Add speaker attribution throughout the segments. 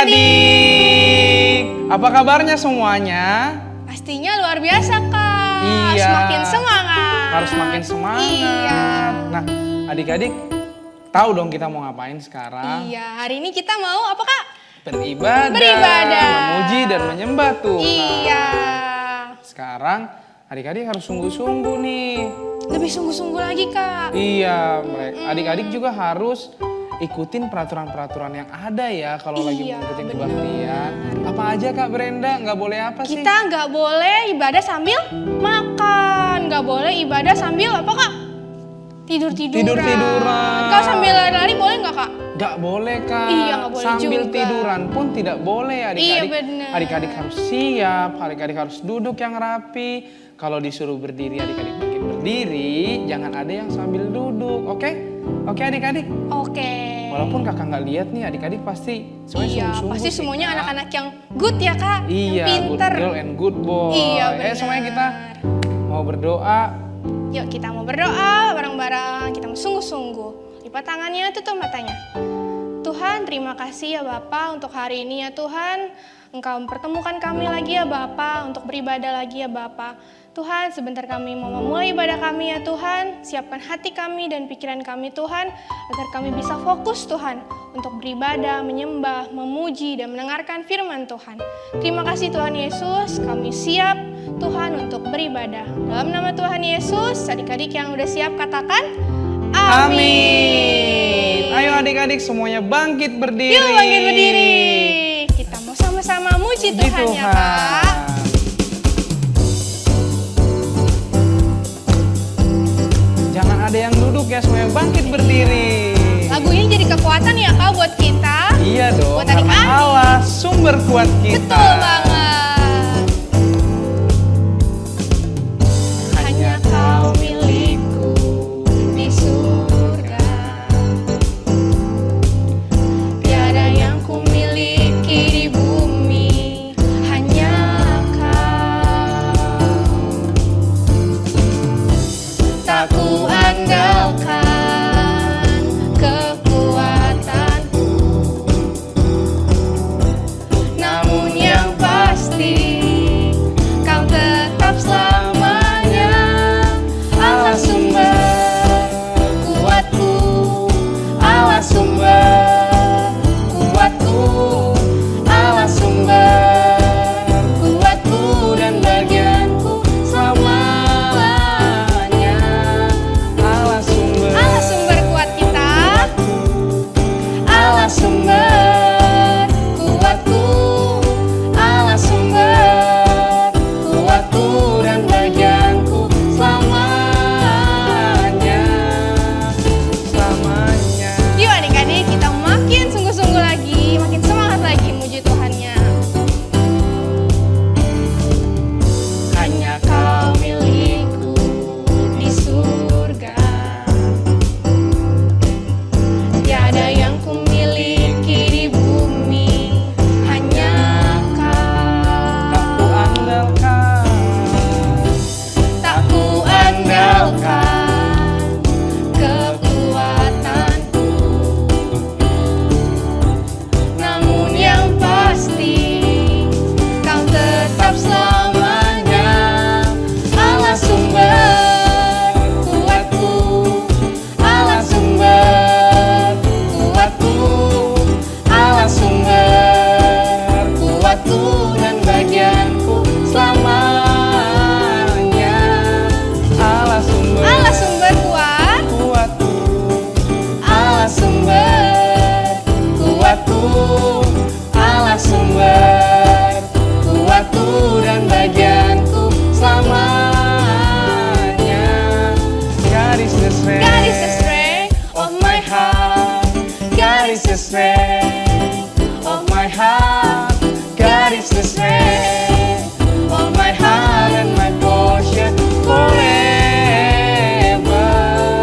Speaker 1: adik-adik. Apa kabarnya semuanya?
Speaker 2: Pastinya luar biasa, Kak.
Speaker 1: Iya.
Speaker 2: Semakin semangat.
Speaker 1: Harus makin semangat.
Speaker 2: Iya.
Speaker 1: Nah, adik-adik tahu dong kita mau ngapain sekarang?
Speaker 2: Iya, hari ini kita mau apa, Kak?
Speaker 1: Beribadah. Memuji dan menyembah Tuhan.
Speaker 2: Iya.
Speaker 1: Sekarang adik-adik harus sungguh-sungguh nih.
Speaker 2: Lebih sungguh-sungguh lagi, Kak.
Speaker 1: Iya, adik-adik juga harus ikutin peraturan-peraturan yang ada ya kalau lagi
Speaker 2: Iya,
Speaker 1: mengikuti
Speaker 2: benar.
Speaker 1: kebaktian. Apa aja Kak Brenda? Nggak boleh apa sih?
Speaker 2: Kita nggak boleh ibadah sambil makan. Nggak boleh ibadah sambil apa, Kak? Tidur-tiduran.
Speaker 1: Tidur-tiduran.
Speaker 2: Kalau sambil lari-lari boleh nggak, Kak?
Speaker 1: Nggak boleh Kak.
Speaker 2: Iya, nggak boleh
Speaker 1: Sambil
Speaker 2: juga.
Speaker 1: tiduran pun tidak boleh adik-adik.
Speaker 2: Iya, benar.
Speaker 1: Adik-adik harus siap, adik-adik harus duduk yang rapi. Kalau disuruh berdiri, adik-adik bagi berdiri. Jangan ada yang sambil duduk, oke? Oke adik-adik?
Speaker 2: Oke.
Speaker 1: Walaupun kakak nggak lihat nih, adik-adik pasti semuanya
Speaker 2: Iya,
Speaker 1: sungguh-sungguh
Speaker 2: pasti
Speaker 1: sih,
Speaker 2: semuanya
Speaker 1: Kak.
Speaker 2: anak-anak yang good ya, Kak?
Speaker 1: Iya,
Speaker 2: Yang
Speaker 1: good
Speaker 2: pinter.
Speaker 1: girl and good boy.
Speaker 2: Iya, benar.
Speaker 1: Semuanya kita mau berdoa.
Speaker 2: Yuk kita mau berdoa bareng-bareng, kita mau sungguh-sungguh. Lipat tangannya, tutup matanya. Tuhan, terima kasih ya Bapa untuk hari ini ya Tuhan. Engkau mempertemukan kami lagi ya Bapa untuk beribadah lagi ya Bapa. Tuhan, sebentar kami mau memulai ibadah kami ya Tuhan. Siapkan hati kami dan pikiran kami Tuhan, agar kami bisa fokus Tuhan untuk beribadah, menyembah, memuji, dan mendengarkan firman Tuhan. Terima kasih Tuhan Yesus, kami siap Tuhan untuk beribadah. Dalam nama Tuhan Yesus, adik-adik yang udah siap katakan,
Speaker 1: Amin. Ayo adik-adik semuanya bangkit berdiri.
Speaker 2: Yuk bangkit berdiri. Kita mau sama-sama muji
Speaker 1: Puji
Speaker 2: Tuhan ya Kak.
Speaker 1: Jangan ada yang duduk ya, semuanya bangkit berdiri.
Speaker 2: Lagu ini jadi kekuatan ya Kak buat kita.
Speaker 1: Iya dong,
Speaker 2: Buat
Speaker 1: karena
Speaker 2: adik-adik.
Speaker 1: Allah sumber kuat kita.
Speaker 2: Betul banget. Hanya kau milikku di surga. Tiada yang ku miliki di bumi, hanya kau. Tak ku andalkan kekuatanku, namun yang pasti kau tetap selamanya Allah sumber kuatku, Allah sumber kuatku, Allah sumber kuatku dan bagianku selamanya.
Speaker 1: Allah sumber
Speaker 2: kuat kita, Allah sumber kuatku, Allah sumber kuatku dan bagianku selamanya.
Speaker 1: selamanya.
Speaker 2: Yuk adik-adik, kita makin sungguh-sungguh lagi, makin semangat lagi muji Tuhannya. Hanya kau milikku di surga. Tiada yang ku miliki di bumi, hanya
Speaker 1: Tak ku
Speaker 2: kau.
Speaker 1: andalkan.
Speaker 2: Tak ku andalkan kekuatanku, namun yang pasti kau tetap selamanya Allah sumber kuatku, Allah sumber kuatku, Allah sumber kuatku dan bagianku selamanya.
Speaker 1: Allah sumber
Speaker 2: Allah sumber kuat,
Speaker 1: kuatku.
Speaker 2: Allah sumber kuatku, Allah sumber kuatku dan bagianku selamanya.
Speaker 1: God is the strength.
Speaker 2: God is the strength of my heart.
Speaker 1: God is the strength of my heart. God is the strength of my heart and my portion forever.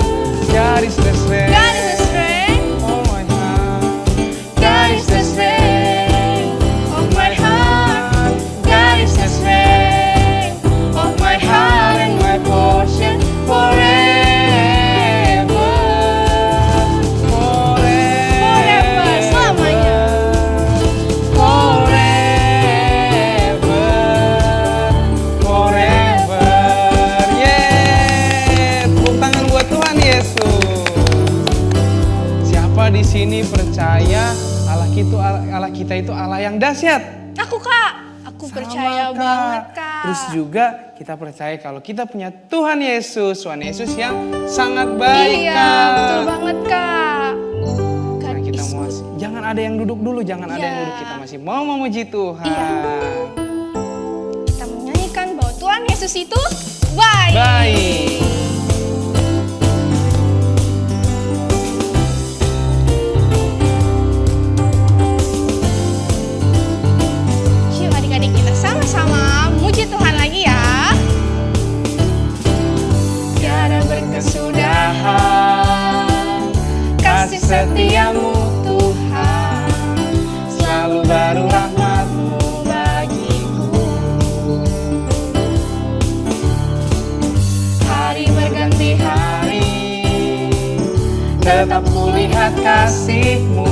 Speaker 1: God is the strength
Speaker 2: God is the strength,
Speaker 1: of my heart.
Speaker 2: God is the strength of my heart. God is the strength of my heart and my portion forever. Forever.
Speaker 1: kita itu Allah yang dahsyat.
Speaker 2: Aku Kak, aku percaya
Speaker 1: Sama,
Speaker 2: banget Kak.
Speaker 1: Terus juga kita percaya kalau kita punya Tuhan Yesus yang sangat baik,
Speaker 2: Iya,
Speaker 1: Kak.
Speaker 2: betul banget Kak. God
Speaker 1: Nah, kita
Speaker 2: is
Speaker 1: mau
Speaker 2: good.
Speaker 1: jangan ada yang duduk dulu, jangan ada yang
Speaker 2: Iya.
Speaker 1: duduk, kita masih mau memuji Tuhan.
Speaker 2: Iya. Kita menyanyikan bahwa Tuhan Yesus itu baik.
Speaker 1: Baik.
Speaker 2: Yuk adik-adik kita sama-sama muji Tuhan lagi ya.
Speaker 1: Tiada berkesudahan kasih setiamu Tuhan, selalu baru rahmat-Mu bagiku. Hari berganti hari, tetap kulihat kasih-Mu,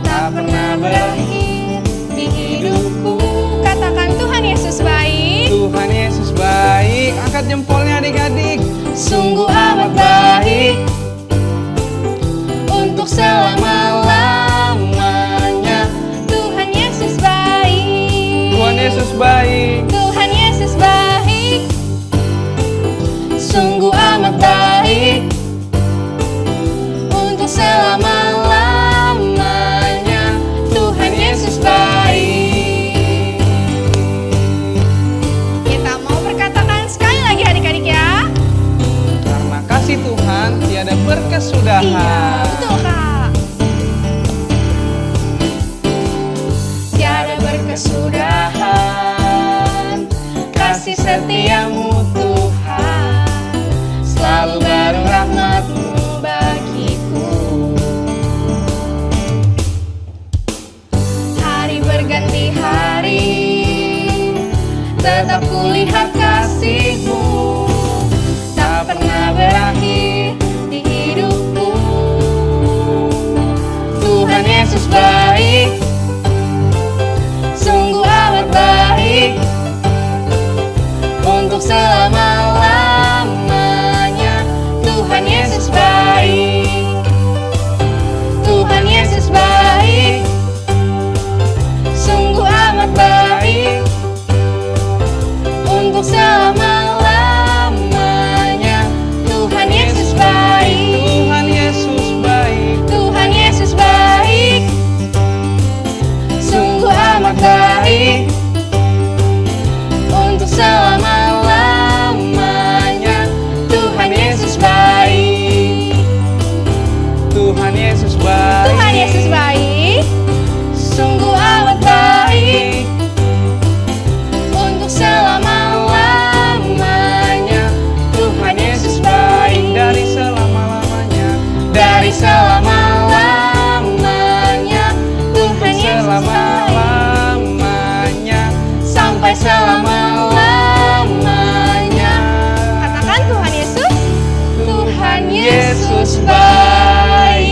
Speaker 1: tak pernah berakhir di hidupku.
Speaker 2: Katakan Tuhan Yesus baik.
Speaker 1: Tuhan Yesus baik. Angkat jempolnya adik-adik.
Speaker 2: Sungguh amat baik untuk selama-lamanya. Tuhan Yesus baik.
Speaker 1: Tuhan Yesus baik.
Speaker 2: Tuhan Yesus baik. Sungguh amat baik untuk selama-lamanya. Tuhan Yesus baik. Kita mau perkatakan sekali lagi adik-adik ya.
Speaker 1: Karena kasih Tuhan tiada berkesudahan.
Speaker 2: Iya, betul Kak.
Speaker 1: Tiada berkesudahan kasih setiamu Tuhan, selalu baru rahmat-Mu bagiku.
Speaker 2: Hari berganti hari, tetap kulihat kasih-Mu, tak pernah berakhir di hidupku. Tuhan Yesus baik, sungguh amat baik untuk selama-lamanya. Tuhan Yesus baik. Tuhan Yesus baik, sungguh amat baik untuk selama-lamanya. Tuhan Yesus baik.
Speaker 1: Tuhan Yesus baik.
Speaker 2: Tuhan Yesus baik, sungguh amat baik untuk selama-lamanya. Tuhan Yesus baik.
Speaker 1: Tuhan Yesus baik.
Speaker 2: Tuhan Yesus baik, sungguh amat baik untuk selama-lamanya. Tuhan Yesus baik.
Speaker 1: Dari selama-lamanya.
Speaker 2: Dari selama-lamanya. Tuhan Yesus baik.
Speaker 1: Selama-lamanya.
Speaker 2: Sampai selama-lamanya. Katakan Tuhan Yesus. Tuhan Yesus baik.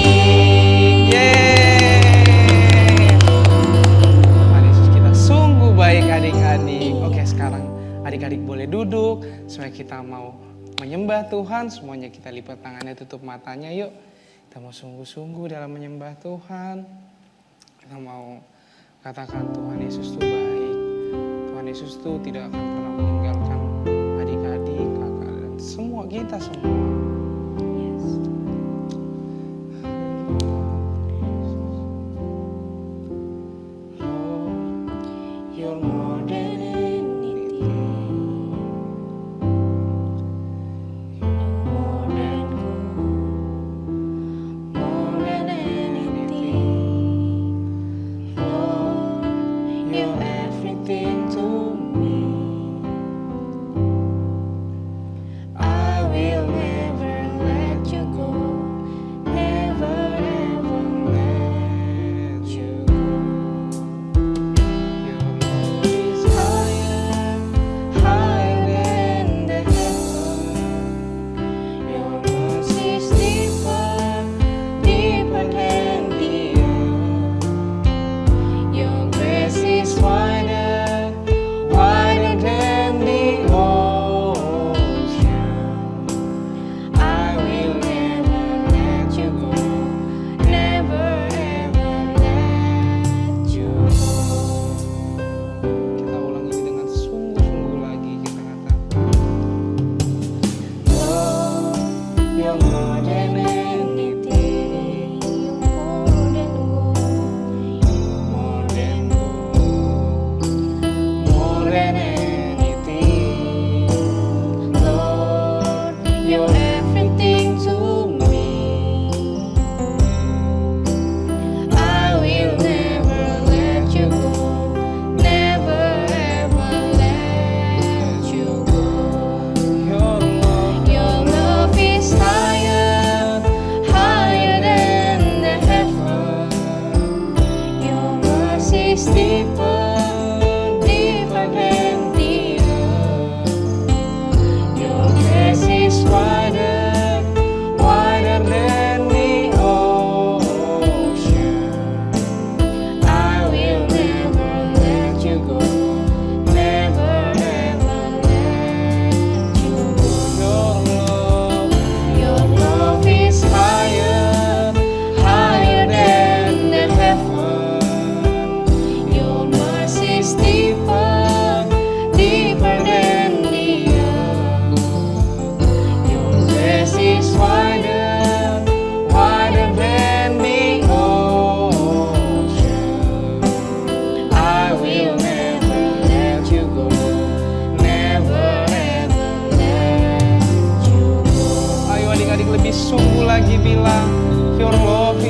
Speaker 1: Yeay. Tuhan Yesus kita sungguh baik adik-adik. Oke, sekarang adik-adik boleh duduk supaya kita mau menyembah Tuhan. Semuanya kita lipat tangannya, tutup matanya yuk. Kita mau sungguh-sungguh dalam menyembah Tuhan. Kita mau katakan Tuhan Yesus itu baik. Tuhan Yesus itu tidak akan pernah meninggalkan adik-adik, kakak, dan semua kita semua. You're more than anything.
Speaker 2: More than gold, more than anything. Lord, you're everything to me. I will never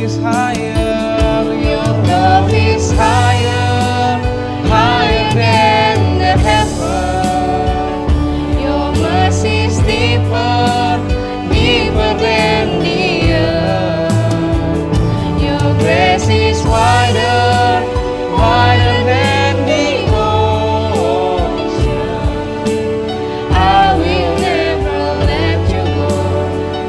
Speaker 1: is higher, your love is higher, higher than the heaven. Your mercy is deeper, deeper than the earth. Your grace is wider, wider than the ocean. I will never let you go,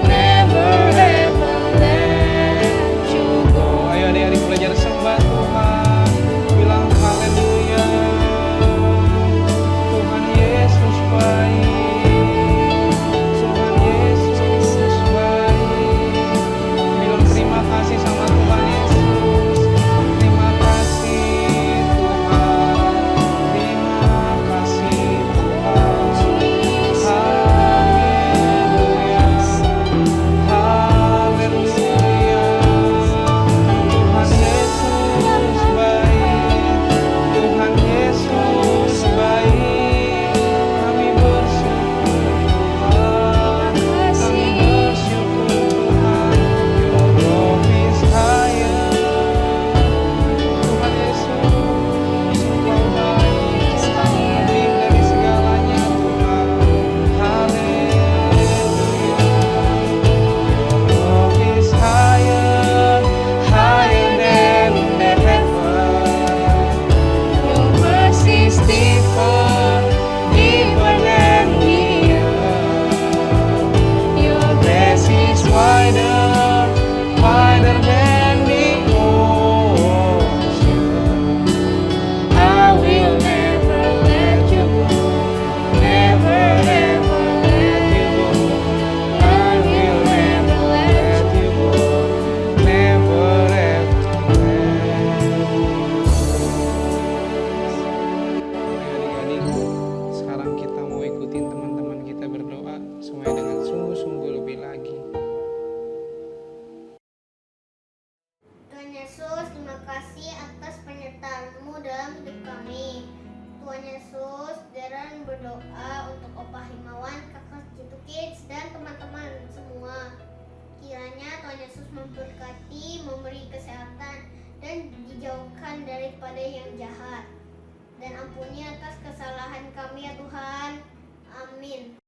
Speaker 1: never ever let you go. Ayo adik-adik belajar sembah Tuhan, bilang haleluya. Tuhan Yesus baik, Tuhan Yesus baik. Bilang terima kasih sama Tuhan Yesus. Terima kasih Tuhan, terima kasih Tuhan. Haleluya, haleluya. Tuhan Yesus baik, Tuhan Yesus baik. Kami bersyukur Tuhan, kami bersyukur Tuhan. Your love is higher. Tuhan Yesus, Engkau baik, Engkau lebih dari segalanya Tuhan. Haleluya. Your love is higher, higher than the heaven. Your mercy is deeper, deeper than the earth. Your grace is wider, wider than the ocean. I will never let you go, never ever let you go. I will never let you go, never ever let you go. Adik-adik, sekarang kita mau ikutin teman-teman kita berdoa semuanya dengan sungguh-sungguh lebih lagi.
Speaker 3: Tuhan Yesus, terima kasih atas penyertaan-Mu dalam hidup kami. Tuhan Yesus, Deren berdoa untuk Opa Himawan, Kakak Citu Kids, dan teman-teman semua. Kiranya Tuhan Yesus memberkati, memberi kesehatan, dan dijauhkan daripada yang jahat. Dan ampuni atas kesalahan kami ya Tuhan. Amin.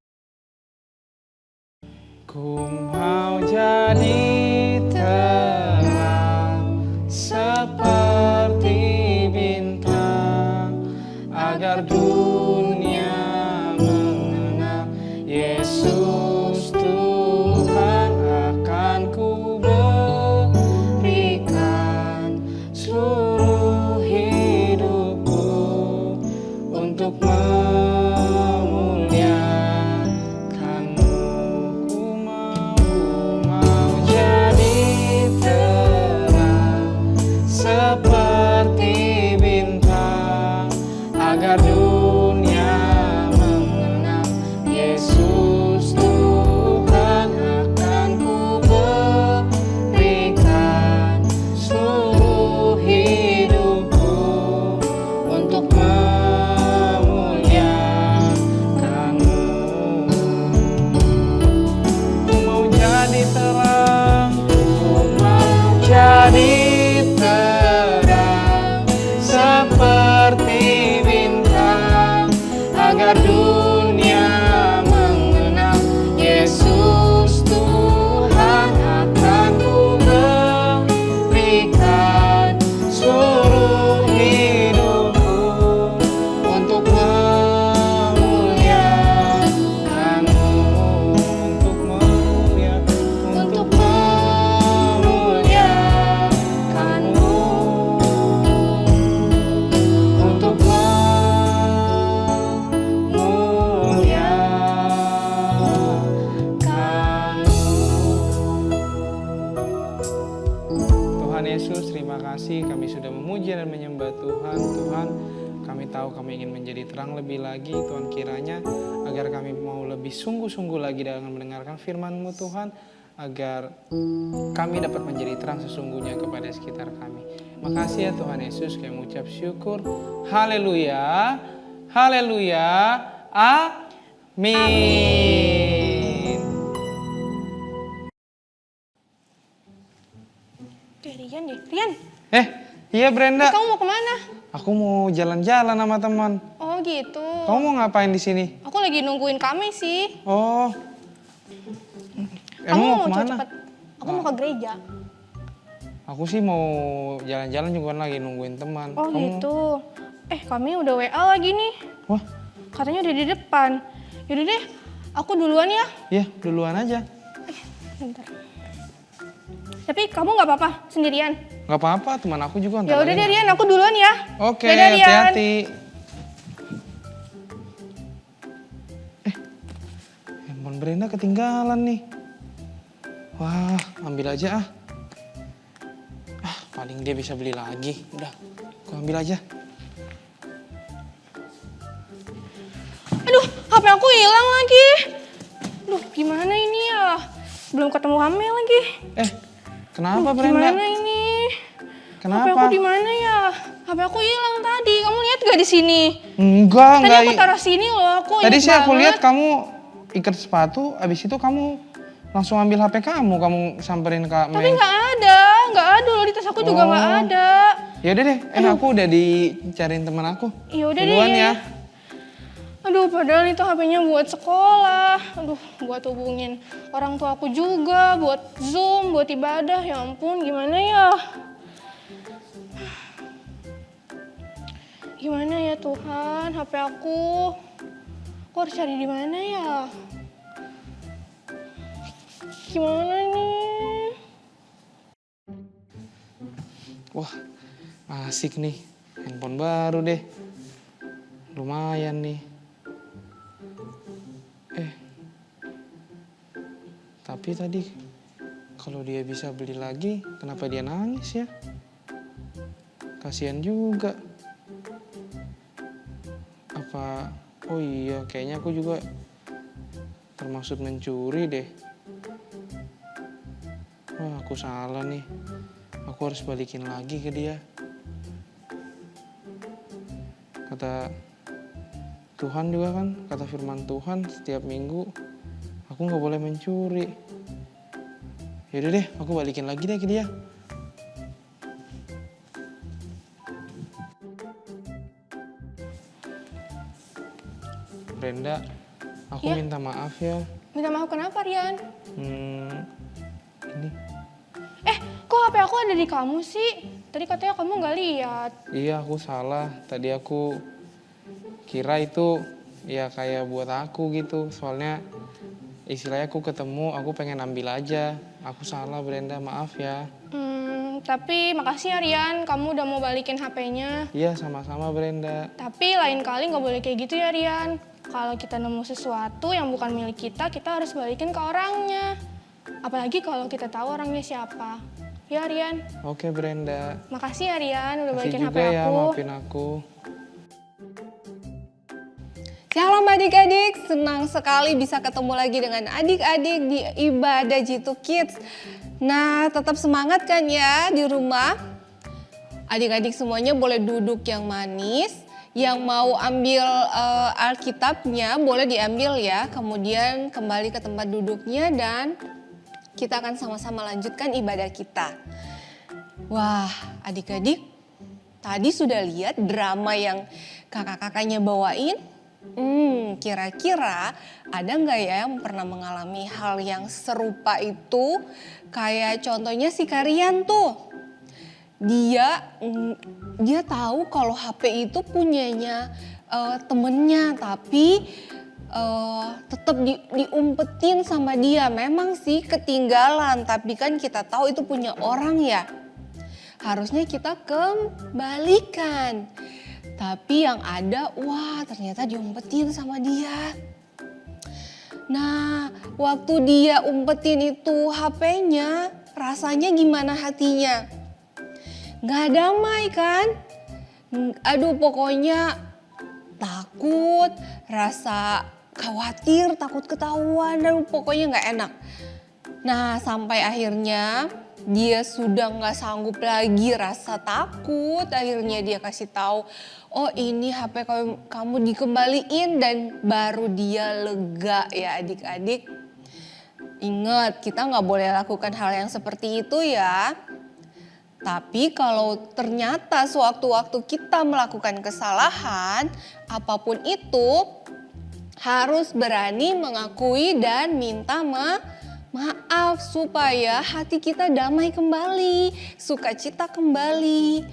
Speaker 1: Ku mau jadi terang seperti bintang, agar dunia mengenal Yesus Tuhan. Akan ku berikan seluruh hidupku untuk memuliakan-Mu. Ku mau jadi terang seperti bintang, agar dunia mengenal Yesus Tuhan. Akan ku berikan seluruh hidupku untuk memuliakan-Mu. Ku mau jadi terang, ku mau jadi terang seperti bintang, agar dunia mengenal Yesus Tuhan. Akan ku berikan seluruh hidupku untuk memuliakan-Mu, untuk memuliakan-Mu, untuk memuliakan-Mu, untuk memuliakan-Mu. Tuhan Yesus, terima kasih kami sudah memuji dan menyembah Tuhan. Tuhan, kami tahu kami ingin menjadi terang lebih lagi. Tuhan, kiranya agar kami mau lebih sungguh-sungguh lagi dalam mendengarkan firman-Mu Tuhan, agar kami dapat menjadi terang sesungguhnya kepada sekitar kami. Makasih ya Tuhan Yesus, kami mengucap syukur. Haleluya, haleluya, amin.
Speaker 2: Oke,
Speaker 1: Iya Brenda.
Speaker 2: Kamu mau kemana?
Speaker 1: Aku mau jalan-jalan sama teman.
Speaker 2: Oh gitu.
Speaker 1: Kamu mau ngapain di sini?
Speaker 2: Aku lagi nungguin kami sih.
Speaker 1: Oh.
Speaker 2: Kamu
Speaker 1: Emang mau
Speaker 2: mau
Speaker 1: kemana?
Speaker 2: cepet? Aku mau ke gereja.
Speaker 1: Aku sih mau jalan-jalan juga lagi nungguin teman.
Speaker 2: Oh gitu. Kami udah WA lagi nih.
Speaker 1: Wah,
Speaker 2: Katanya udah di depan. Yaudah deh, aku duluan ya.
Speaker 1: iya duluan aja.
Speaker 2: Bentar. Tapi kamu nggak apa-apa sendirian?
Speaker 1: Gak apa-apa, teman aku juga
Speaker 2: Ya
Speaker 1: ntar
Speaker 2: udah
Speaker 1: lagi.
Speaker 2: deh Rian, aku duluan ya.
Speaker 1: Oke,
Speaker 2: Dadah, Rian.
Speaker 1: hati-hati. Handphone Brenda ketinggalan nih. Wah, ambil aja ah. Paling dia bisa beli lagi. Udah, aku ambil aja.
Speaker 2: Aduh, HP aku hilang lagi. Aduh, gimana ini ya? Belum ketemu kami lagi.
Speaker 1: Kenapa Brenda?
Speaker 2: Gimana ini?
Speaker 1: Kenapa?
Speaker 2: HP aku di mana ya? HP aku hilang tadi. Kamu lihat gak di sini?
Speaker 1: Enggak.
Speaker 2: Tadi aku taruh sini loh. Aku
Speaker 1: Tadi
Speaker 2: inget
Speaker 1: sih aku
Speaker 2: banget.
Speaker 1: lihat kamu ikat sepatu, abis itu kamu langsung ambil HP kamu samperin Kak
Speaker 2: Tapi
Speaker 1: Meng.
Speaker 2: nggak ada loh di tas aku juga nggak
Speaker 1: Oh.
Speaker 2: ada.
Speaker 1: Ya udah deh, aku udah dicariin teman aku.
Speaker 2: Ya udah deh.
Speaker 1: Duluan ya.
Speaker 2: Aduh, padahal itu HP-nya buat sekolah. Aduh, buat hubungin orang tua aku juga, buat Zoom, buat ibadah. Ya ampun, gimana ya? Gimana ya Tuhan, HP aku? Aku harus cari di mana ya? Gimana nih?
Speaker 1: Wah, asik nih. Handphone baru deh. Lumayan nih. Tapi tadi kalau dia bisa beli lagi, kenapa dia nangis ya? Kasihan juga. Oh iya, kayaknya aku juga termasuk mencuri deh. Wah, aku salah nih. Aku harus balikin lagi ke dia. Kata Tuhan juga kan, kata firman Tuhan setiap minggu aku nggak boleh mencuri. Yaudah deh, aku balikin lagi deh ke dia. Brenda, aku
Speaker 2: Ya.
Speaker 1: minta maaf ya.
Speaker 2: Minta maaf kenapa, Rian?
Speaker 1: Ini.
Speaker 2: Kok HP aku ada di kamu sih? Tadi katanya kamu nggak lihat.
Speaker 1: Iya, aku salah. Tadi aku kira itu ya kayak buat aku gitu. Soalnya istilahnya aku ketemu, aku pengen ambil aja. Aku salah Brenda, maaf ya.
Speaker 2: Tapi makasih ya Rian, kamu udah mau balikin HP-nya.
Speaker 1: Iya, sama-sama Brenda.
Speaker 2: Tapi lain kali nggak boleh kayak gitu ya Rian. Kalau kita nemu sesuatu yang bukan milik kita, kita harus balikin ke orangnya. Apalagi kalau kita tahu orangnya siapa. Ya Rian.
Speaker 1: Oke Brenda.
Speaker 2: Makasih ya Rian udah
Speaker 1: Makasih
Speaker 2: balikin HP
Speaker 1: juga ya,
Speaker 2: aku.
Speaker 1: maafin aku.
Speaker 4: Shalom adik-adik, senang sekali bisa ketemu lagi dengan adik-adik di Ibadah Jitu Kids. Nah, tetap semangat kan ya di rumah? Adik-adik semuanya boleh duduk yang manis. Yang mau ambil Alkitabnya boleh diambil ya. Kemudian kembali ke tempat duduknya dan kita akan sama-sama lanjutkan ibadah kita. Wah, adik-adik, tadi sudah lihat drama yang kakak-kakaknya bawain? Kira-kira ada nggak ya yang pernah mengalami hal yang serupa itu? Kayak contohnya si Karian tuh. Dia tahu kalau HP itu punyanya temennya, tapi tetap diumpetin sama dia. Memang sih ketinggalan, tapi kan kita tahu itu punya orang ya. Harusnya kita kembalikan. Tapi yang ada, wah ternyata diumpetin sama dia. Nah, waktu dia umpetin itu HP-nya, rasanya gimana hatinya? Gak damai kan? Aduh pokoknya takut, rasa khawatir, takut ketahuan, dan pokoknya gak enak. Nah sampai akhirnya dia sudah gak sanggup lagi rasa takut, akhirnya dia kasih tahu, oh ini HP kamu dikembaliin, dan baru dia lega ya adik-adik. Ingat, kita gak boleh lakukan hal yang seperti itu ya. Tapi kalau ternyata sewaktu-waktu kita melakukan kesalahan, apapun itu, harus berani mengakui dan minta maaf supaya hati kita damai kembali, sukacita kembali.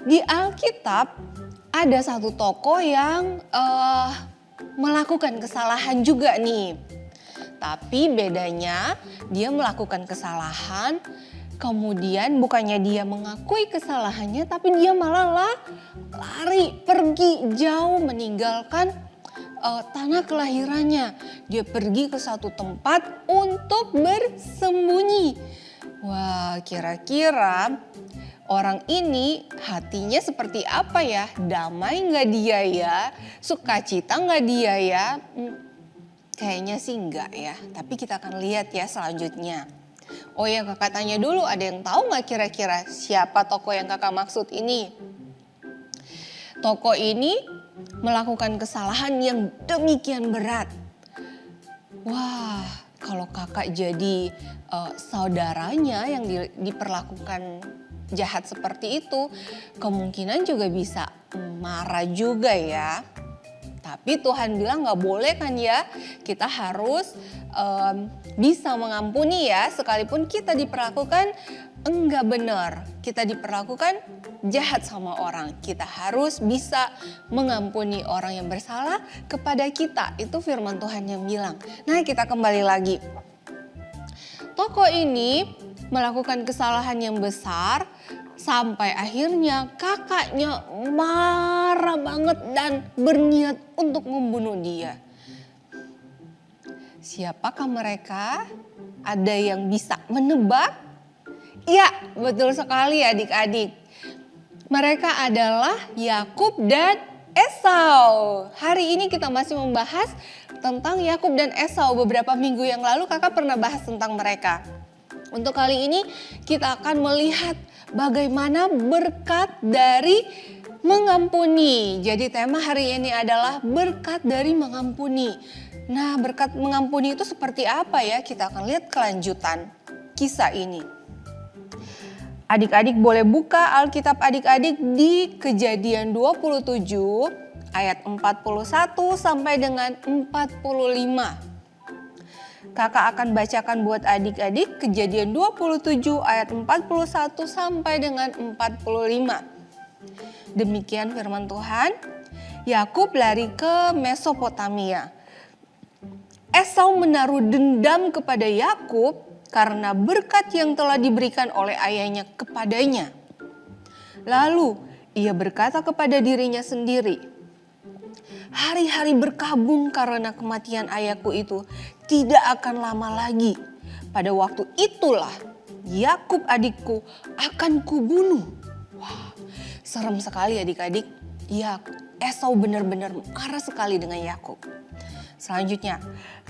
Speaker 4: Di Alkitab ada satu tokoh yang melakukan kesalahan juga nih. Tapi bedanya dia melakukan kesalahan, kemudian bukannya dia mengakui kesalahannya, tapi dia malah lari pergi jauh meninggalkan tanah kelahirannya. Dia pergi ke satu tempat untuk bersembunyi. Wah, kira-kira orang ini hatinya seperti apa ya? Damai nggak dia ya? Sukacita nggak dia ya? Kayaknya sih enggak ya, tapi kita akan lihat ya selanjutnya. Oh ya, kakak tanya dulu, ada yang tahu nggak kira-kira siapa tokoh yang kakak maksud ini? Tokoh ini melakukan kesalahan yang demikian berat. Wah, kalau kakak jadi saudaranya yang diperlakukan jahat seperti itu, kemungkinan juga bisa marah juga ya. Tapi Tuhan bilang gak boleh kan ya, kita harus bisa mengampuni ya, sekalipun kita diperlakukan enggak benar, kita diperlakukan jahat sama orang. Kita harus bisa mengampuni orang yang bersalah kepada kita, itu firman Tuhan yang bilang. Nah, kita kembali lagi. Tokoh ini melakukan kesalahan yang besar, sampai akhirnya kakaknya marah banget dan berniat untuk membunuh dia. Siapakah mereka? Ada yang bisa menebak? Ya, betul sekali adik-adik. Mereka adalah Yakub dan Esau. Hari ini kita masih membahas tentang Yakub dan Esau. Beberapa minggu yang lalu kakak pernah bahas tentang mereka. Untuk kali ini kita akan melihat bagaimana berkat dari mengampuni. Jadi tema hari ini adalah berkat dari mengampuni. Nah, berkat mengampuni itu seperti apa ya? Kita akan lihat kelanjutan kisah ini. Adik-adik boleh buka Alkitab adik-adik di Kejadian 27 ayat 41 sampai dengan 45. Kakak akan bacakan buat adik-adik Kejadian 27 ayat 41 sampai dengan 45. Demikian firman Tuhan. Yakub lari ke Mesopotamia. Esau menaruh dendam kepada Yakub karena berkat yang telah diberikan oleh ayahnya kepadanya. Lalu ia berkata kepada dirinya sendiri, hari-hari berkabung karena kematian ayahku itu tidak akan lama lagi. Pada waktu itulah Yakub adikku akan kubunuh. Wah, serem sekali adik-adik. Ya, Esau benar-benar marah sekali dengan Yakub. Selanjutnya,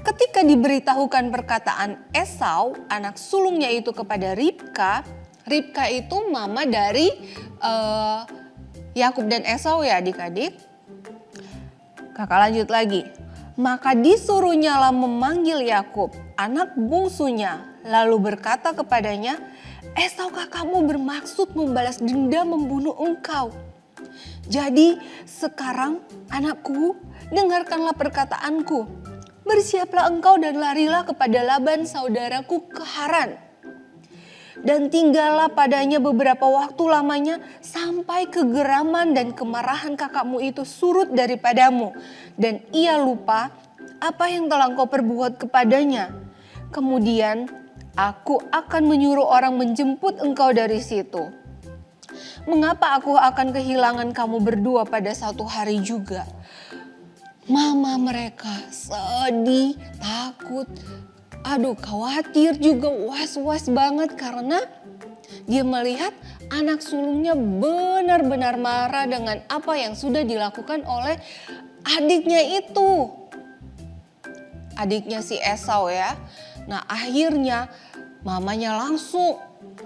Speaker 4: ketika diberitahukan perkataan Esau, anak sulungnya itu kepada Ribka. Ribka itu mama dari Yakub dan Esau ya adik-adik. Kakak lanjut lagi. Maka disuruhnyalah memanggil Yakub, anak bungsunya, lalu berkata kepadanya, Esau kakakmu bermaksud membalas dendam membunuh engkau. Jadi sekarang anakku, dengarkanlah perkataanku. Bersiaplah engkau dan larilah kepada Laban saudaraku ke Haran. Dan tinggallah padanya beberapa waktu lamanya sampai kegeraman dan kemarahan kakakmu itu surut daripadamu. Dan ia lupa apa yang telah engkau perbuat kepadanya. Kemudian aku akan menyuruh orang menjemput engkau dari situ. Mengapa aku akan kehilangan kamu berdua pada satu hari juga? Mama mereka sedih, takut, khawatir juga, was-was banget karena dia melihat anak sulungnya benar-benar marah dengan apa yang sudah dilakukan oleh adiknya itu. Adiknya si Esau ya. Nah akhirnya mamanya langsung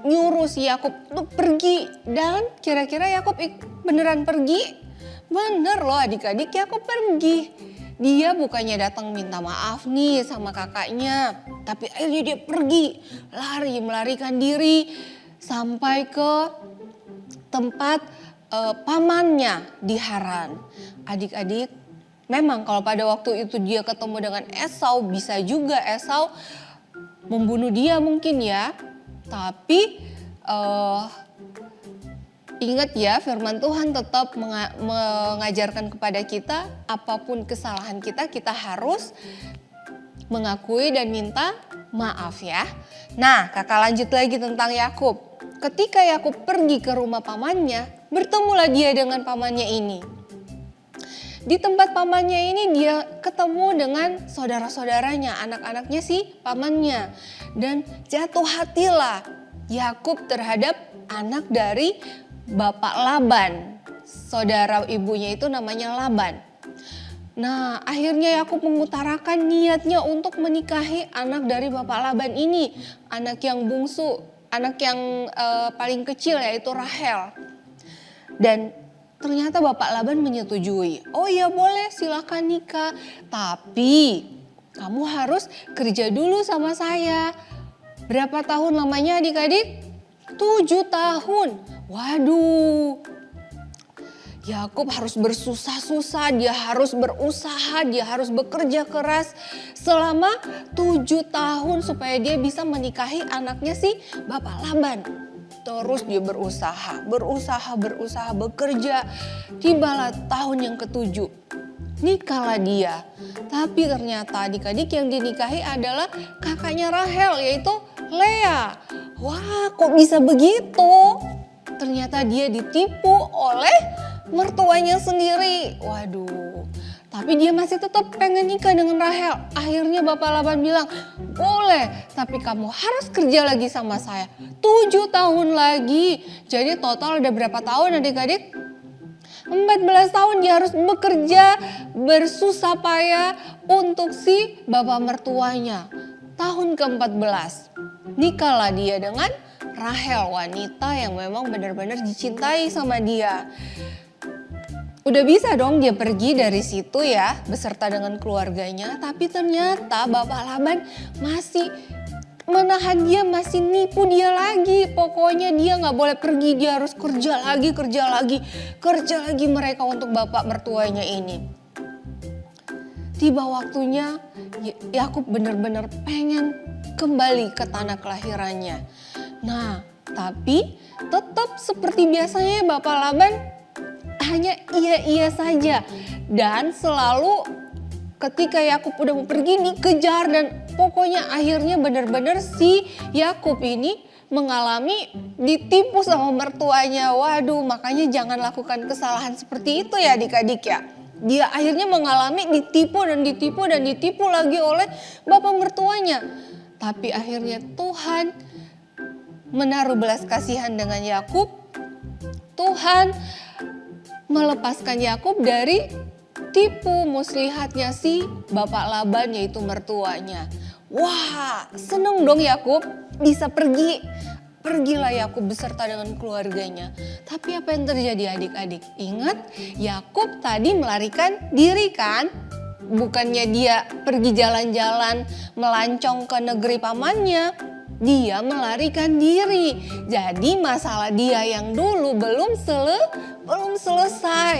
Speaker 4: nyuruh si Yakub untuk pergi. Dan kira-kira Yakub beneran pergi? Bener loh adik-adik, Yakub pergi. Dia bukannya datang minta maaf nih sama kakaknya. Tapi akhirnya dia pergi, melarikan diri. sampai ke tempat pamannya di Haran. Adik-adik, memang kalau pada waktu itu dia ketemu dengan Esau, bisa juga Esau membunuh dia mungkin ya. Tapi ingat ya, firman Tuhan tetap mengajarkan kepada kita, apapun kesalahan kita, kita harus mengakui dan minta maaf ya. Nah, kakak lanjut lagi tentang Yakub. Ketika Yakub pergi ke rumah pamannya, bertemulah dia dengan pamannya ini. Di tempat pamannya ini dia ketemu dengan saudara-saudaranya, anak-anaknya si pamannya. Dan jatuh hatilah Yakub terhadap anak dari Bapak Laban. Saudara ibunya itu namanya Laban. Nah, akhirnya Yakub mengutarakan niatnya untuk menikahi anak dari Bapak Laban ini. Anak yang bungsu, anak yang paling kecil yaitu Rahel. Dan ternyata Bapak Laban menyetujui. Oh ya boleh, silakan nikah. Tapi kamu harus kerja dulu sama saya. Berapa tahun lamanya adik-adik? 7 tahun. Waduh. Yakub harus bersusah-susah, dia harus berusaha, dia harus bekerja keras selama 7 tahun supaya dia bisa menikahi anaknya si Bapak Laban. Terus dia berusaha, bekerja. Tibalah tahun yang ke-7. Nikahlah dia. Tapi ternyata adik-adik yang dinikahi adalah kakaknya Rahel, yaitu Lea. Wah, kok bisa begitu? Ternyata dia ditipu oleh mertuanya sendiri. Waduh. Tapi dia masih tetap pengen nikah dengan Rahel. Akhirnya Bapak Laban bilang, boleh, tapi kamu harus kerja lagi sama saya. 7 tahun lagi. Jadi total ada berapa tahun adik-adik? 14 tahun dia harus bekerja, bersusah payah untuk si bapak mertuanya. Tahun ke-14, nikahlah dia dengan Rahel, wanita yang memang benar-benar dicintai sama dia. Udah bisa dong dia pergi dari situ ya, beserta dengan keluarganya. Tapi ternyata Bapak Laban masih menahan dia, masih nipu dia lagi. Pokoknya dia gak boleh pergi, dia harus kerja lagi mereka untuk bapak mertuanya ini. Tiba waktunya Yakub benar-benar pengen kembali ke tanah kelahirannya. Nah, tapi tetap seperti biasanya Bapak Laban hanya iya saja. Dan selalu ketika Yakub udah mau pergi dikejar, dan pokoknya akhirnya benar-benar si Yakub ini mengalami ditipu sama mertuanya. Waduh, makanya jangan lakukan kesalahan seperti itu ya adik-adik ya. Dia akhirnya mengalami ditipu lagi oleh bapak mertuanya. Tapi akhirnya Tuhan menaruh belas kasihan dengan Yakub. Tuhan melepaskan Yakub dari tipu muslihatnya si Bapak Laban, yaitu mertuanya. Wah, seneng dong Yakub bisa pergi. Pergilah Yakub beserta dengan keluarganya. Tapi apa yang terjadi adik-adik? Ingat, Yakub tadi melarikan diri kan? Bukannya dia pergi jalan-jalan melancong ke negeri pamannya. Dia melarikan diri. Jadi masalah dia yang dulu belum selesai.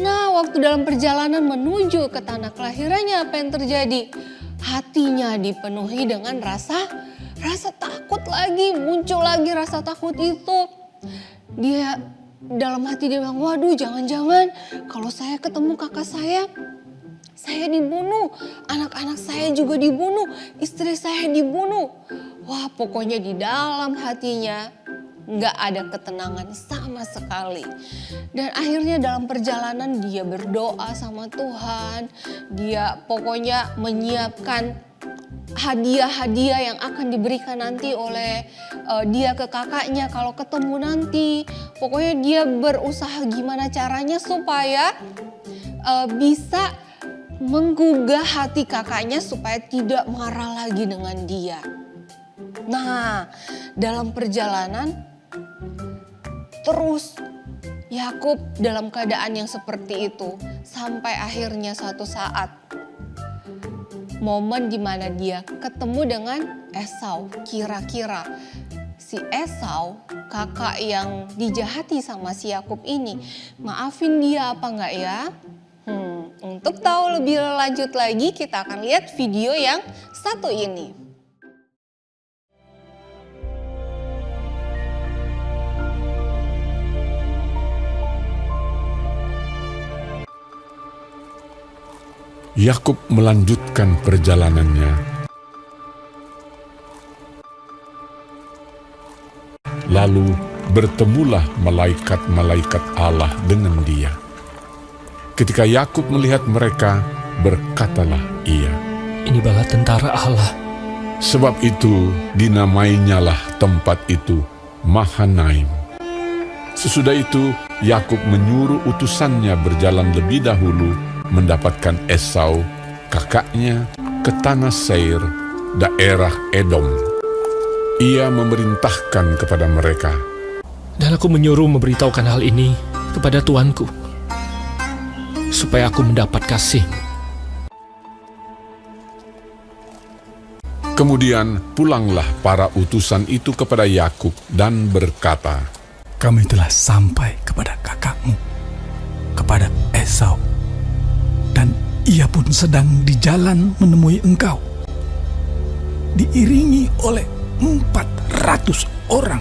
Speaker 4: Nah, waktu dalam perjalanan menuju ke tanah kelahirannya, apa yang terjadi? Hatinya dipenuhi dengan rasa takut lagi, muncul lagi rasa takut itu. Dia dalam hati dia bilang, waduh jangan-jangan kalau saya ketemu kakak saya dibunuh, anak-anak saya juga dibunuh, istri saya dibunuh. Wah, pokoknya di dalam hatinya nggak ada ketenangan sama sekali. Dan akhirnya dalam perjalanan dia berdoa sama Tuhan. Dia pokoknya menyiapkan hadiah-hadiah yang akan diberikan nanti oleh dia ke kakaknya kalau ketemu nanti. Pokoknya dia berusaha gimana caranya supaya bisa menggugah hati kakaknya supaya tidak marah lagi dengan dia. Nah, dalam perjalanan terus Yakub dalam keadaan yang seperti itu sampai akhirnya suatu saat momen di mana dia ketemu dengan Esau. Kira-kira si Esau, kakak yang dijahati sama si Yakub ini, maafin dia apa enggak ya? Untuk tahu lebih lanjut lagi, kita akan lihat video yang satu ini.
Speaker 5: Yakub melanjutkan perjalanannya. Lalu bertemulah malaikat-malaikat Allah dengan dia. Ketika Yakub melihat mereka, berkatalah ia,
Speaker 6: "Ini bala tentara Allah."
Speaker 5: Sebab itu dinamainyalah tempat itu Mahanaim. Sesudah itu Yakub menyuruh utusannya berjalan lebih dahulu mendapatkan Esau, kakaknya, ke tanah Seir, daerah Edom. Ia memerintahkan kepada mereka,
Speaker 6: Dan aku menyuruh memberitahukan hal ini kepada tuanku, supaya aku mendapat kasih.
Speaker 5: Kemudian pulanglah para utusan itu kepada Yakub dan berkata,
Speaker 7: Kami telah sampai kepada kakakmu, kepada Esau, dan ia pun sedang di jalan menemui engkau, diiringi oleh 400 orang.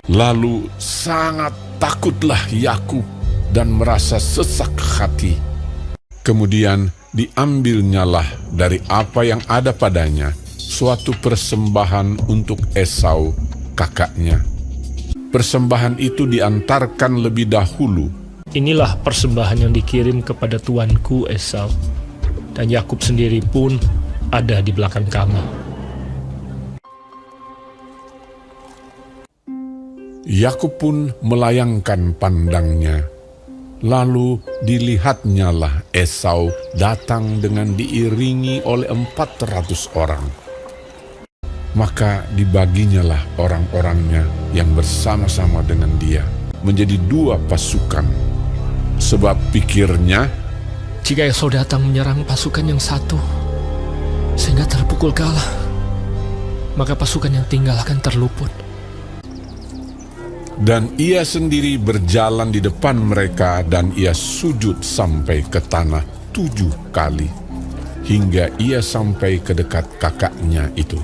Speaker 5: Lalu sangat takutlah Yakub dan merasa sesak hati. Kemudian diambilnyalah dari apa yang ada padanya suatu persembahan untuk Esau, kakaknya. Persembahan itu diantarkan lebih dahulu.
Speaker 6: Inilah persembahan yang dikirim kepada tuanku Esau, dan Yakub sendiri pun ada di belakang kami.
Speaker 5: Yakub pun melayangkan pandangnya. Lalu dilihatnyalah Esau datang dengan diiringi oleh 400 orang. Maka dibaginyalah orang-orangnya yang bersama-sama dengan dia menjadi 2 pasukan. Sebab pikirnya,
Speaker 6: Jika Esau datang menyerang pasukan yang satu, sehingga terpukul kalah, maka pasukan yang tinggal akan terluput.
Speaker 5: dan ia sendiri berjalan di depan mereka dan ia sujud sampai ke tanah 7 kali, hingga ia sampai ke dekat kakaknya itu.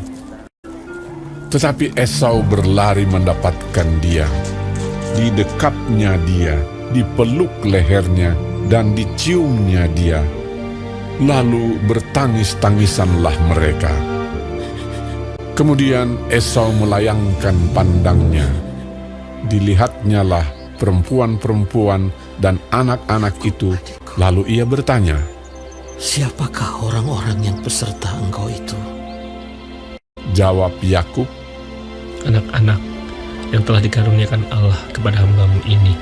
Speaker 5: Tetapi Esau berlari mendapatkan dia, didekapnya dia, dipeluk lehernya, dan diciumnya dia. Lalu bertangis-tangisanlah mereka. Kemudian Esau melayangkan pandangnya. Dilihatnyalah perempuan-perempuan dan anak-anak itu. Lalu ia bertanya,
Speaker 8: Siapakah orang-orang yang beserta engkau itu?
Speaker 5: jawab Yakub,
Speaker 6: Anak-anak yang telah dikaruniakan Allah kepada hamba-Mu ini.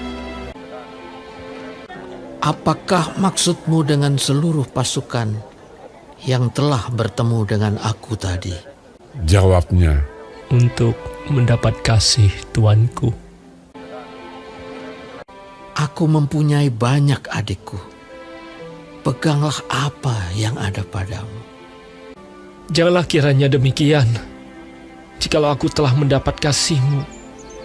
Speaker 8: Apakah maksudmu dengan seluruh pasukan yang telah bertemu dengan aku tadi?
Speaker 5: jawabnya,
Speaker 6: Untuk mendapat kasih tuanku.
Speaker 8: Aku mempunyai banyak adikku. Peganglah apa yang ada padamu.
Speaker 6: Janganlah kiranya demikian. Jikalau aku telah mendapat kasih-Mu,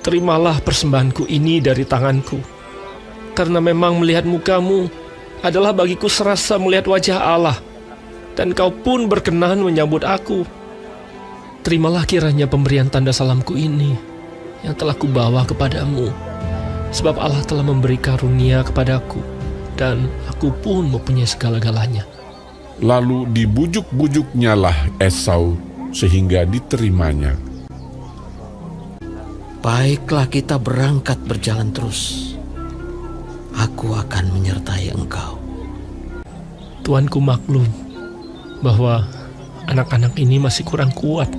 Speaker 6: terimalah persembahanku ini dari tanganku. Karena memang melihat muka-Mu adalah bagiku serasa melihat wajah Allah, dan Kau pun berkenan menyambut aku. Terimalah kiranya pemberian tanda salamku ini yang telah kubawa kepadamu, sebab Allah telah memberi karunia kepadaku, dan aku pun mempunyai segala-galanya.
Speaker 5: Lalu dibujuk-bujuknyalah Esau sehingga diterimanya.
Speaker 8: Baiklah, kita berangkat berjalan terus. Aku akan menyertai engkau.
Speaker 6: Tuanku maklum bahwa anak-anak ini masih kurang kuat.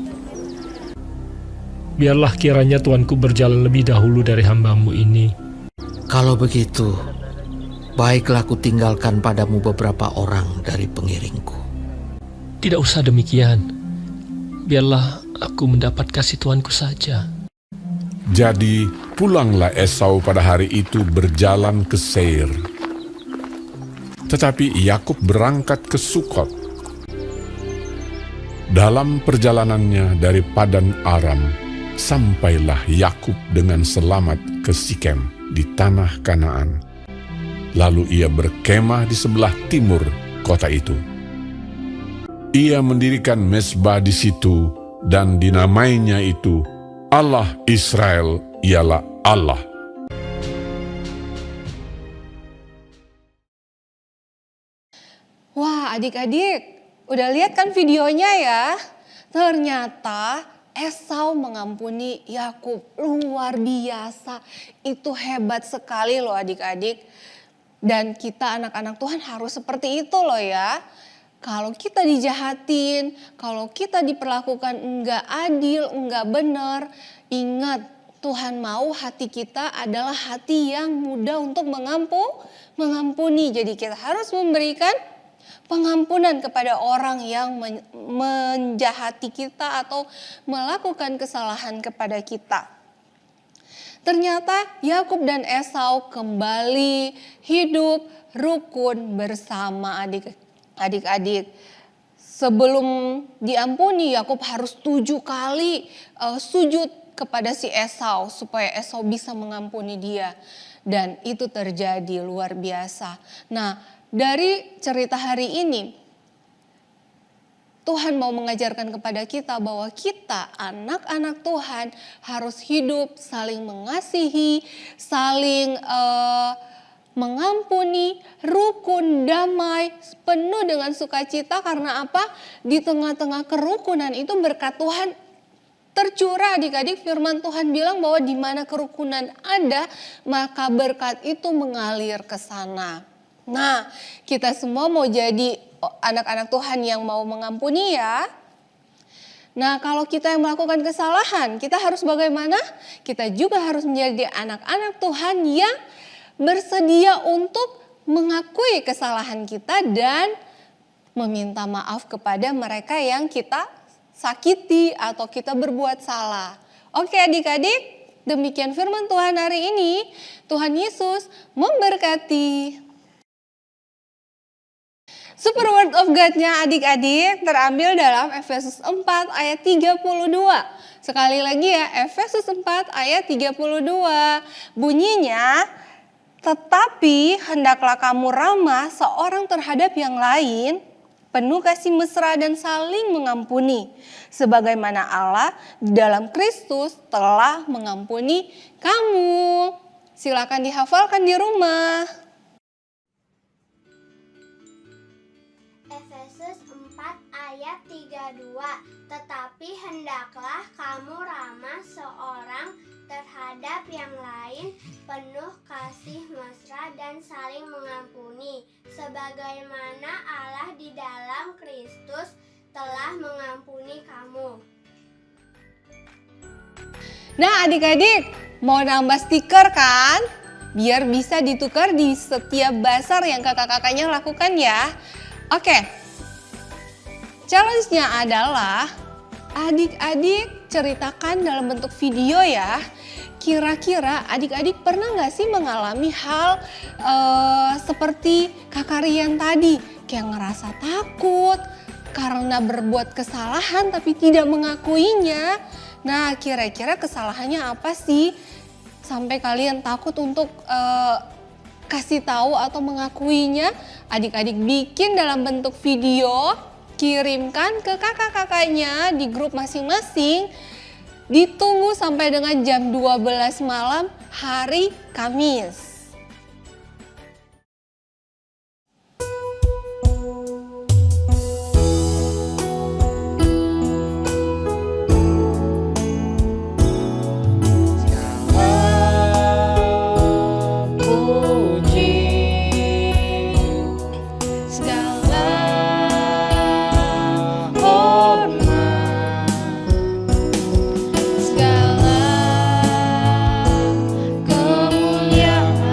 Speaker 6: Biarlah kiranya tuanku berjalan lebih dahulu dari hamba-Mu ini.
Speaker 8: Kalau begitu, baiklah aku tinggalkan padamu beberapa orang dari pengiringku.
Speaker 6: Tidak usah demikian. Biarlah aku mendapat kasih tuanku saja.
Speaker 5: Jadi pulanglah Esau pada hari itu berjalan ke Seir. Tetapi Yakub berangkat ke Sukot. Dalam perjalanannya dari Padan Aram, Sampailah Yakub dengan selamat ke Sikem di tanah Kanaan. Lalu ia berkemah di sebelah timur kota itu. Ia mendirikan mezbah di situ dan dinamainya itu Allah Israel ialah Allah.
Speaker 4: Wah, adik-adik, udah lihat kan videonya ya? Ternyata Esau mengampuni Yakub, luar biasa. Itu hebat sekali loh adik-adik. Dan kita anak-anak Tuhan harus seperti itu loh ya. Kalau kita dijahatin, kalau kita diperlakukan enggak adil, enggak benar, ingat Tuhan mau hati kita adalah hati yang mudah untuk mengampuni. Jadi kita harus memberikan pengampunan kepada orang yang menjahati kita atau melakukan kesalahan kepada kita. Ternyata Yakub dan Esau kembali hidup rukun bersama adik-adik. Sebelum diampuni, Yakub harus 7 kali sujud kepada si Esau supaya Esau bisa mengampuni dia. Dan itu terjadi luar biasa. Nah, dari cerita hari ini, Tuhan mau mengajarkan kepada kita bahwa kita anak-anak Tuhan harus hidup saling mengasihi, saling mengampuni, rukun, damai, penuh dengan sukacita. Karena apa? Di tengah-tengah kerukunan itu berkat Tuhan tercurah. Adik-adik, firman Tuhan bilang bahwa di mana kerukunan ada, maka berkat itu mengalir ke sana. Nah, kita semua mau jadi anak-anak Tuhan yang mau mengampuni ya. Nah, kalau kita yang melakukan kesalahan, kita harus bagaimana? Kita juga harus menjadi anak-anak Tuhan yang bersedia untuk mengakui kesalahan kita dan meminta maaf kepada mereka yang kita sakiti atau kita berbuat salah. Oke adik-adik, demikian firman Tuhan hari ini. Tuhan Yesus memberkati. Super Word of God-nya adik-adik terambil dalam Efesus 4 ayat 32. Sekali lagi ya, Efesus 4 ayat 32. Bunyinya, tetapi hendaklah kamu ramah seorang terhadap yang lain, penuh kasih mesra dan saling mengampuni. Sebagaimana Allah di dalam Kristus telah mengampuni kamu. Silakan dihafalkan di rumah.
Speaker 3: Efesus 4 ayat 32. Tetapi hendaklah kamu ramah seorang terhadap yang lain, penuh kasih mesra dan saling mengampuni, sebagaimana Allah di dalam Kristus telah mengampuni kamu.
Speaker 4: Nah adik-adik, mau nambah stiker kan? Biar bisa ditukar di setiap bazar yang kakak-kakaknya lakukan ya. Oke, challenge-nya adalah adik-adik ceritakan dalam bentuk video ya. Kira-kira adik-adik pernah gak sih mengalami hal seperti Kakak Rian tadi? Kayak ngerasa takut karena berbuat kesalahan tapi tidak mengakuinya. Nah kira-kira kesalahannya apa sih? Sampai kalian takut untuk kasih tahu atau mengakuinya. Adik-adik bikin dalam bentuk video, kirimkan ke kakak-kakaknya di grup masing-masing. Ditunggu sampai dengan jam 12 malam hari Kamis.
Speaker 2: Segala kemuliaan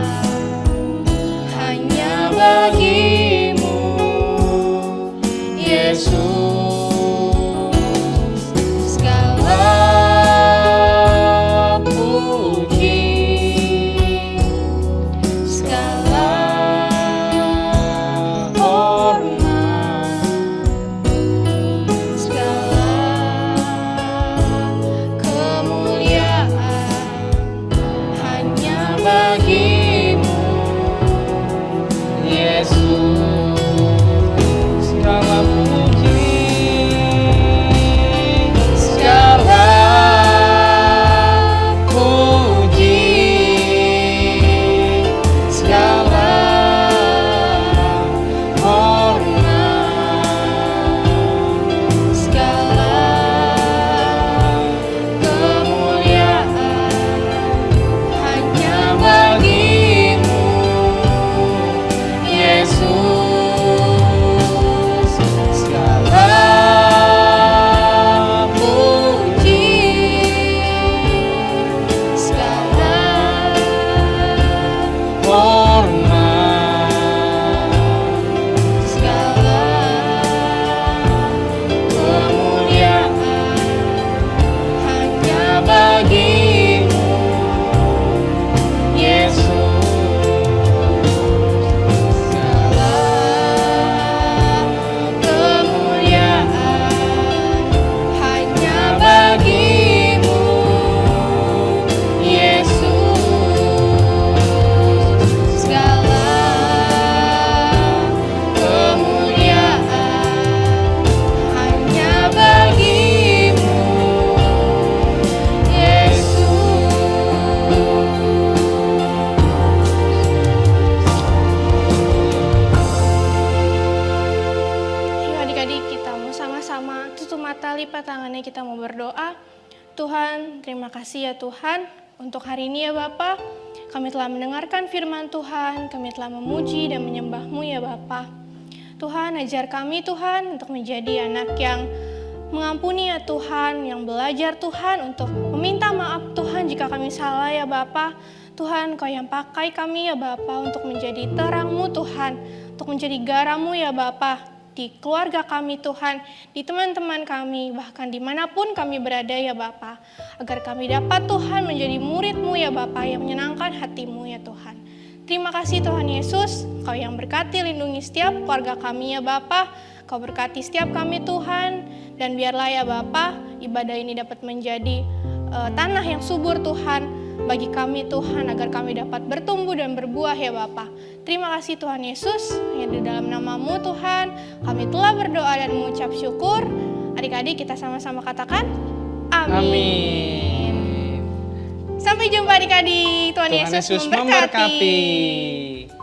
Speaker 2: mata, lipat tangannya, kita mau berdoa. Tuhan, terima kasih ya Tuhan untuk hari ini ya Bapa. Kami telah mendengarkan firman Tuhan, kami telah memuji dan menyembah-Mu ya Bapa. Tuhan, ajar kami Tuhan untuk menjadi anak yang mengampuni ya Tuhan, yang belajar Tuhan untuk meminta maaf Tuhan jika kami salah ya Bapa. Tuhan, Kau yang pakai kami ya Bapa untuk menjadi terang-Mu Tuhan, untuk menjadi garam-Mu ya Bapa. Di keluarga kami Tuhan, di teman-teman kami, bahkan dimanapun kami berada ya Bapa. Agar kami dapat Tuhan menjadi murid-Mu ya Bapa yang menyenangkan hati-Mu ya Tuhan. Terima kasih Tuhan Yesus, Kau yang berkati lindungi setiap keluarga kami ya Bapa. Kau berkati setiap kami Tuhan, dan biarlah ya Bapa ibadah ini dapat menjadi tanah yang subur Tuhan bagi kami Tuhan, agar kami dapat bertumbuh dan berbuah ya Bapa. Terima kasih Tuhan Yesus, hanya di dalam nama-Mu Tuhan kami telah berdoa dan mengucap syukur. Adik-adik kita sama-sama katakan amin.
Speaker 1: Amin.
Speaker 2: Sampai jumpa adik-adik. Tuhan,
Speaker 1: Tuhan
Speaker 2: Yesus
Speaker 1: Yesus
Speaker 2: memberkati.
Speaker 1: memberkati.